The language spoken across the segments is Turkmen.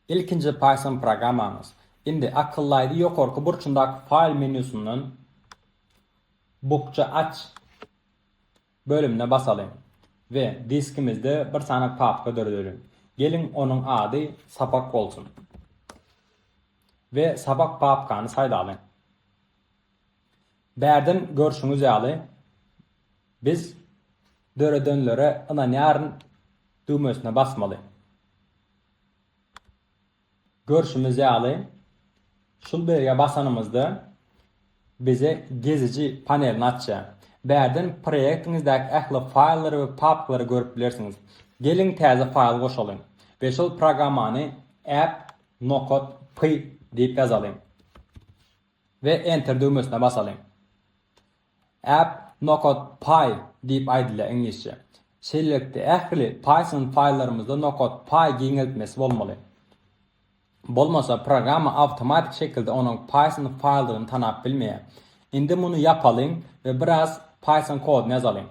İlkinci Python programamız. Indi akıllaydı yokorku burçundaki file menüsünün bukça aç bölümüne basalım. Ve diskimizde bir tane papka dördürüm. Gelin onun adı sabak olsun. Ve sabak papkanı saydalım. Berden görüşünüz alı. Biz dördönlere ana yarın düğmesine basmalı. Görüşümüz alı. Şul berge basanımızda bize gezici panelini açacak. Berden proyektinizdeki ähli file'ları ve papkları görüp bilirsiniz. Gelin täze file goşalım. Ve şol programany app.py diýip ýazalım. Ve enter düğmesine basalım. App.py diýip aýdylar İngilizce. Şeýlelikde ähli Python file'larymyzda .py giňeltmesi bolmaly. Bolmasa programma awtomatik şekilde onun Python file'laryny tanap bilmeýär. Indi bunu yapalım ve biraz Python kod yazalım.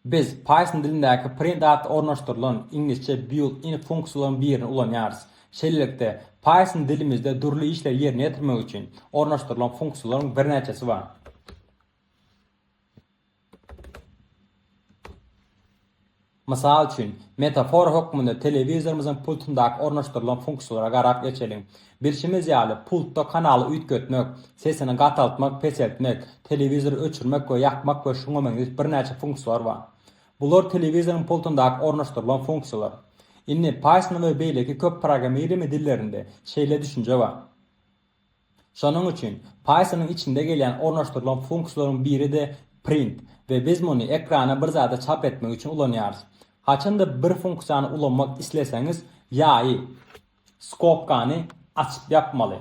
Biz Python dilindäki print adlı ornaşdyrylan İngilizce built-in funksiyonlaryň birini ulanýarys. Şeýlelikde Python dilimizde durly işler ýerine ýetirmek üçin ornaşdyrylan funksiyonlaryň bir näçesi bar. Mysal üçin metafor hökmünde telewizorymyzyň pultundaky ornaşdyrylan funksiyonlara garap geçelim. Birşimiz ýaly pultda kanaly üýtgetmek, sesini gataltmak, peseltmek, telewizory öçürmek we ýakmak we şuňa meňzeş bir näçe funksiýonlar bar. Bular telewizoryň pultundaky ornaşdyrylan funksiýonlar. Indi Python we beýleki köp program ýerimi dillerinde şeýle düşünje bar. Şonuň üçin Pythonyň içinde gelen ornaşdyrylan funksiýonlaryň biri de print ve biz muny ekrana bir zada çap etmek üçin ulanýarys. Haçanda bir funksiyony ulanmak isleseňiz, ýa-i skopkany açıp yapmaly.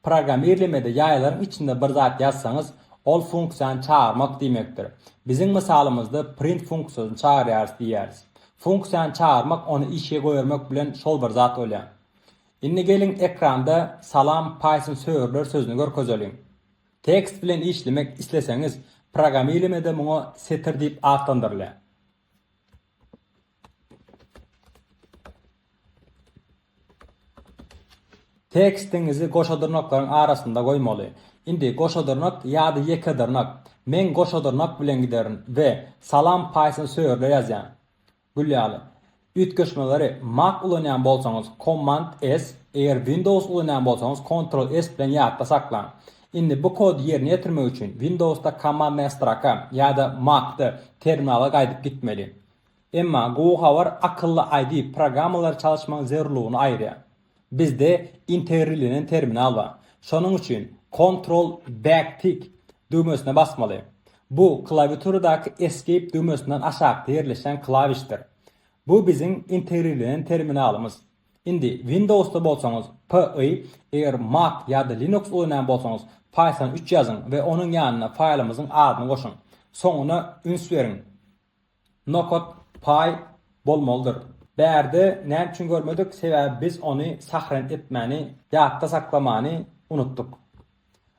Program ýerlemede ýaýlaryň içinde bir zat ýazsaňyz, ol funksiyany çağırmak diýmekdir. Biziň misalymyzda print funksiýasyny çağırýarys diýäris. Funksiyany çağırmak onu işe goýarmak bilen şol bir zat bolýar. Indi gelin ekranda salam Python söýürler sözüni görkezelim. Tekst bilen işlemek isleseňiz, program ýerlemede muňa setir diýip atlandyrylýar. Tekstinizi goşadırnaklaryň arasynda goýmaly. Indi goşadırnak ýa-da ýekadyrnak. Men goşadyrnak bilen giderim we salam Python söýürler ýazýan. Bilýäli. Üýtgeşmeleri Mac ulanýan bolsaňyz Command S, eger Windows ulanýan bolsaňyz Ctrl S bilen ýatda saklan. Indi bu kod ýerine ýetirmek üçin Windows'da Command Straka ýa-da Mac'da terminala gaýdyp gitmeli. Emma gowa bar akylly ID programmalar çalışmagyň zerurlygyny aýrýar. Bizde Integral'nin terminal var. Şonuň üçin Ctrl Backtick düğmesine basmaly. Bu klawiaturadyky Escape düğmesinden aşağıda ýerleşen klavişdir. Bu bizim Integral'nin terminalımız. Indi Windows'da bolsaňyz PI, eger Mac ýa-da Linux ulanýan bolsaňyz Python 3 ýazyn we onuň ýanyna faýlymyzyň adyny goşun. Soňuna üns beriň. .py bolmalydyr. Bärde näme üçin görmedik? Sebäbi biz onu sahran etmäni, ýatda saklamany unuttuk.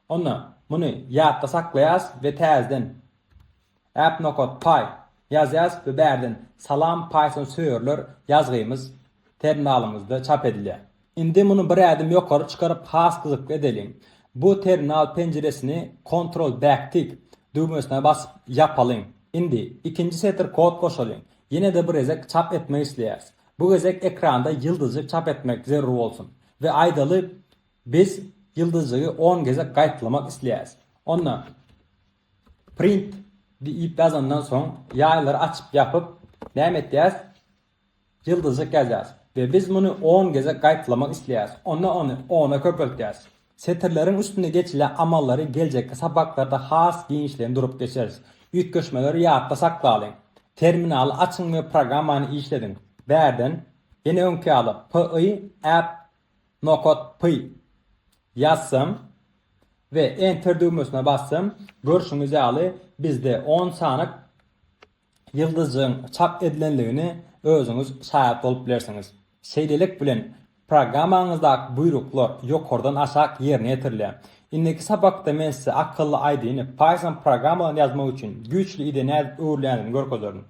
Onu muny ýatda saklaýas we täzeden app.py ýazýas we bärden salam Python söýürler ýazgymyz terminalymyzda çap edilýär. Indi muny bir adım ýokary çykaryp haskyzyk edelim. Bu terminal penceresini Ctrl Backtick düğmesine basyp ýapalyň. Indi ikinji setir kod goşalyň. Yine de bir ezek çap etmek isleýäris. Bu ezek ekranda yıldızı çap etmek zerur bolsun. Ve aydaly biz yıldızı 10 gezek gaýtlamak isleýäris. Onda print diýip ýazandan soň ýaýlary açyp ýapyp näme etýäs? Yıldızı ýazýas. Ve biz bunu 10 gezek gaýtlamak isleýäris. Onda onu 10'a köpeltýäs. Setirlerin üstünde geçilen amallary geljekki sabaklarda has giňişlerini durup geçeriz. Üýtgeşmeleri ýatda saklalyň. Terminal açın ve programmany işledin. Bärden ýene öňkü alyp py app.py ýazsam ve enter düğmesine bassam, görüşüňiz ýaly bizde 10 sanyk yıldızın çap edilenligini özüňiz şahat bolup bilersiňiz. Şeýlelik bilen programmaňyzdaky buyruklar ýokardan aşağı ýerine ýetirilýär. Indiki sabakda men size akıllı ID'ni Python programmalaryny ýazmak üçin güçlü ide näde öwrülýändigini görkezerdim.